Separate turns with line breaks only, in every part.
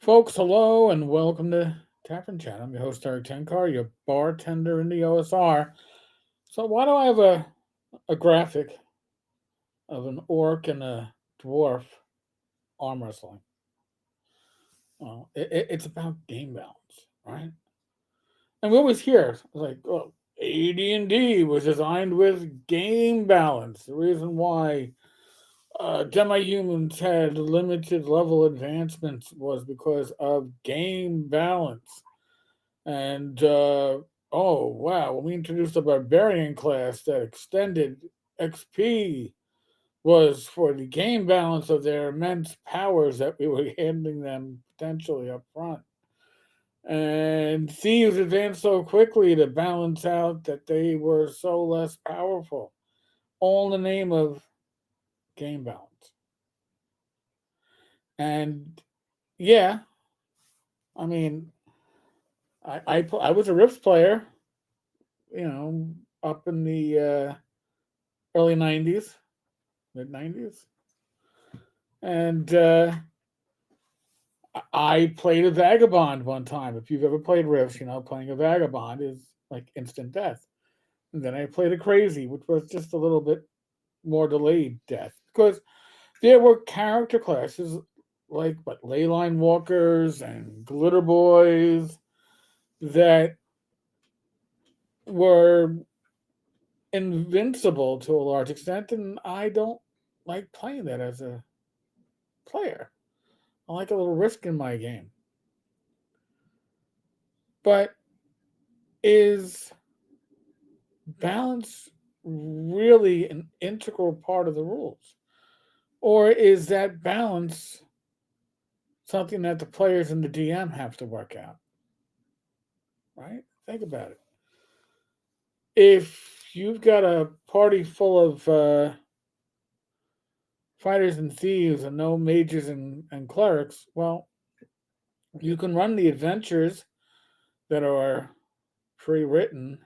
Folks, hello and welcome to Tavern Chat. I'm your host, Eric Tenkar, your bartender in the OSR. So, why do I have a graphic of an orc and a dwarf arm wrestling? Well, it's about game balance, right? And we always hear it's like, oh, AD&D was designed with game balance. The reason why demi-humans had limited level advancements was because of game balance. And oh wow, when we introduced the barbarian class, that extended XP was for the game balance of their immense powers that we were handing them potentially up front. And thieves advanced so quickly to balance out that they were so less powerful, all in the name of game balance. And yeah, I mean, I was a Rift player, you know, up in the early '90s, mid '90s, and I played a vagabond one time. If you've ever played Rifts, you know playing a vagabond is like instant death. And then I played a crazy, which was just a little bit more delayed death because there were character classes like what leyline walkers and glitter boys that were invincible to a large extent, and I don't like playing that as a player. I like a little risk in my game. But is balance really an integral part of the rules? Or is that balance something that the players and the DM have to work out? Right? Think about it. If you've got a party full of fighters and thieves and no mages and clerics, well, you can run the adventures that are pre written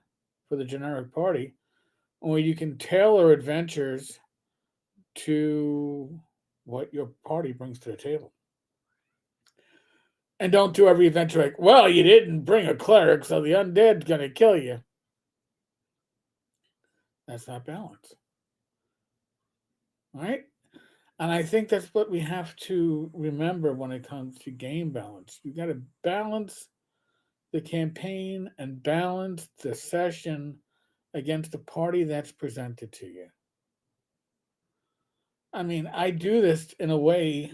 for the generic party, or you can tailor adventures to what your party brings to the table. And don't do every adventure like, well, you didn't bring a cleric, so the undead's gonna kill you. That's not balance, right? And I think that's what we have to remember when it comes to game balance. You got to balance the campaign and balance the session against the party that's presented to you. I mean, I do this in a way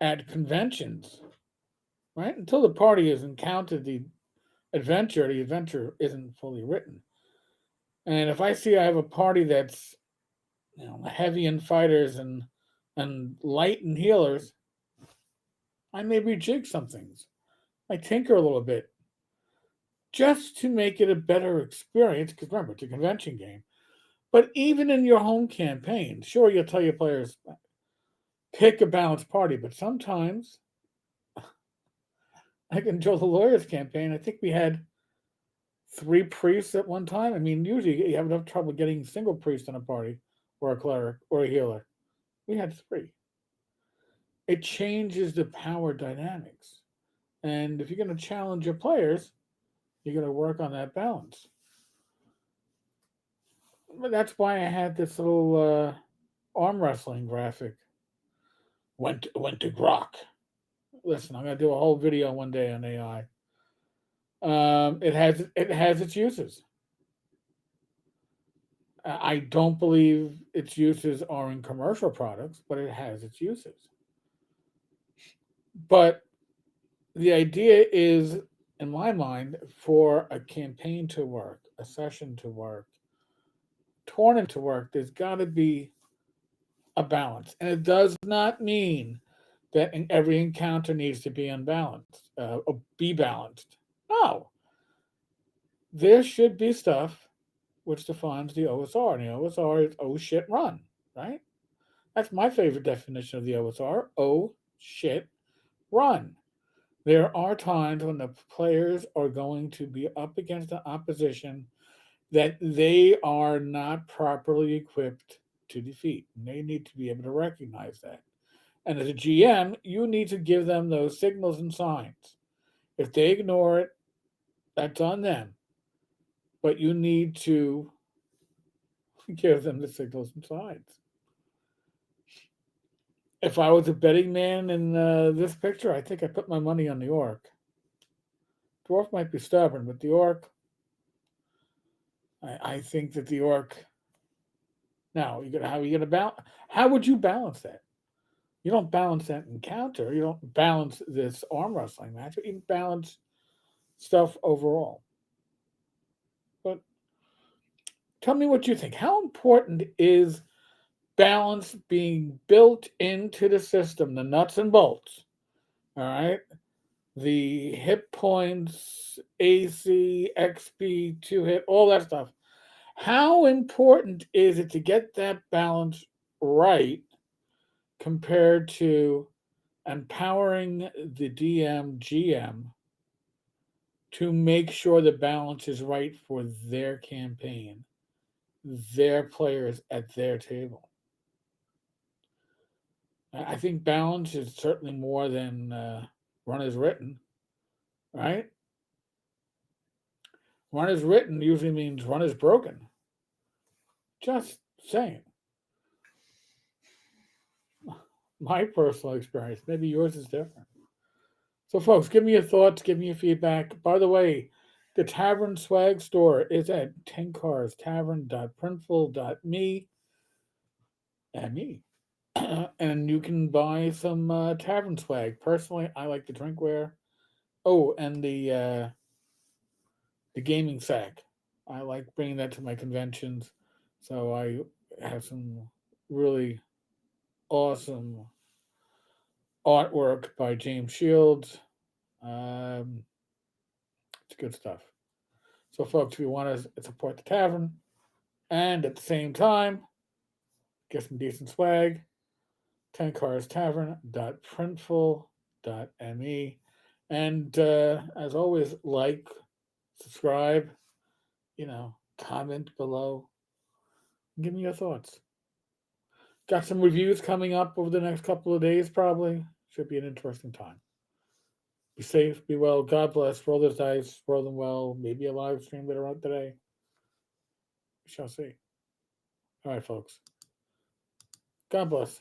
at conventions, right? Until the party has encountered the adventure isn't fully written. And if I see I have a party that's heavy in fighters and light in healers, I may rejig some things. I tinker a little bit just to make it a better experience. Because remember, it's a convention game. But even in your home campaign, sure, you'll tell your players pick a balanced party, but sometimes I can Joe the Lawyer's campaign. I think we had three priests at one time. I mean, usually you have enough trouble getting single priest in a party, or a cleric, or a healer. We had three. It changes the power dynamics. And if you're going to challenge your players, you're going to work on that balance. But that's why I had this little arm wrestling graphic. Went to Grok. Listen, I'm going to do a whole video one day on AI. It has its uses. I don't believe its uses are in commercial products, but it has its uses. But the idea is, in my mind, for a campaign to work, a session to work, tournament to work, there's got to be a balance. And it does not mean that in every encounter needs to be unbalanced, or be balanced. No, there should be stuff which defines the OSR. And the OSR is oh shit run, right? That's my favorite definition of the OSR. Oh shit run. There are times when the players are going to be up against an opposition that they are not properly equipped to defeat. And they need to be able to recognize that. And as a GM, you need to give them those signals and signs. If they ignore it, that's on them. But you need to give them the signals and signs. If I was a betting man in this picture, I think I put my money on the orc. Dwarf might be stubborn, but the orc, I think that the orc. Now, how are you gonna balance? How would you balance that? You don't balance that encounter. You don't balance this arm wrestling match. You balance stuff overall. But tell me what you think. How important is balance being built into the system, the nuts and bolts? All right. The hit points, AC, XP, two hit, all that stuff. How important is it to get that balance right compared to empowering the DM, GM to make sure the balance is right for their campaign, their players at their table? I think balance is certainly more than run as written, right? Run as written usually means run as broken. Just saying. My personal experience. Maybe yours is different. So, folks, give me your thoughts, give me your feedback. By the way, the Tavern Swag store is at tenkars-tavern.printful.me and me. And you can buy some tavern swag. Personally, I like the drinkware. Oh, and the gaming sack. I like bringing that to my conventions. So I have some really awesome artwork by James Shields. It's good stuff. So, folks, if you want to support the tavern and at the same time get some decent swag, tenkars-tavern.printful.me. And as always, like, subscribe, comment below. Give me your thoughts. Got some reviews coming up over the next couple of days, probably. Should be an interesting time. Be safe, be well. God bless. Roll those dice, roll them well. Maybe a live stream later on today. We shall see. All right, folks. God bless.